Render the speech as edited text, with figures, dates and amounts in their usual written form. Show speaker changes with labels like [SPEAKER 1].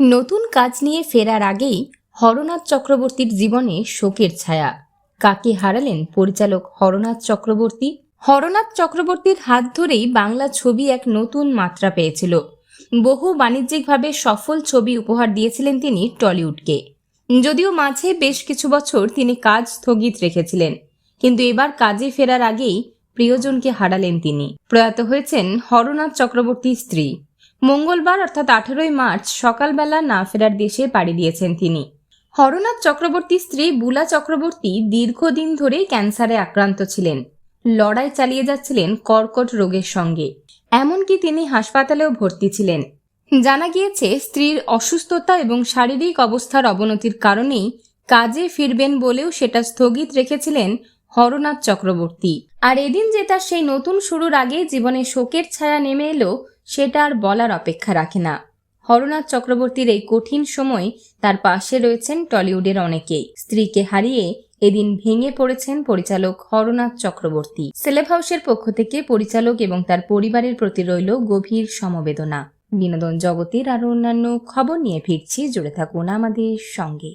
[SPEAKER 1] নতুন কাজ নিয়ে ফেরার আগেই হরনাথ চক্রবর্তীর জীবনে শোকের ছায়া। কাকে হারালেন পরিচালক হরনাথ চক্রবর্তী? হরনাথ চক্রবর্তীর হাত ধরেই বাংলা ছবি এক নতুন মাত্রা পেয়েছিল। বহু বাণিজ্যিকভাবে সফল ছবি উপহার দিয়েছিলেন তিনি টলিউডকে। যদিও মাঝে বেশ কিছু বছর তিনি কাজ স্থগিত রেখেছিলেন, কিন্তু এবার কাজে ফেরার আগেই প্রিয়জনকে হারালেন তিনি। প্রয়াত হয়েছেন হরনাথ চক্রবর্তীর স্ত্রী। মঙ্গলবার অর্থাৎ 18ই মার্চ সকালবেলা না ফেরার দেশে পাড়ি দিয়েছেন তিনি। হরনাথ চক্রবর্তীর স্ত্রী বুলা চক্রবর্তী দীর্ঘদিন ধরে ক্যান্সারে আক্রান্ত ছিলেন। লড়াই চালিয়ে যাচ্ছিলেন কর্কট রোগের সঙ্গে, এমনকি তিনি হাসপাতালেও ভর্তি ছিলেন। জানা গিয়েছে স্ত্রীর অসুস্থতা এবং শারীরিক অবস্থার অবনতির কারণেই কাজে ফিরবেন বলেও সেটা স্থগিত রেখেছিলেন হরনাথ চক্রবর্তী। আর এদিন যে তার সেই নতুন শুরুর আগে জীবনে শোকের ছায়া নেমে এলো, সেটা আর বলার অপেক্ষা রাখে না। হরনাথ চক্রবর্তীর এই কঠিন সময় তার পাশে রয়েছেন টলিউডের অনেকেই। স্ত্রীকে হারিয়ে এদিন ভেঙে পড়েছেন পরিচালক হরনাথ চক্রবর্তী। সেলেব হাউসের পক্ষ থেকে পরিচালক এবং তার পরিবারের প্রতি রইল গভীর সমবেদনা। বিনোদন জগতের আরো অন্যান্য খবর নিয়ে ফিরছি, জুড়ে থাকুন আমাদের সঙ্গে।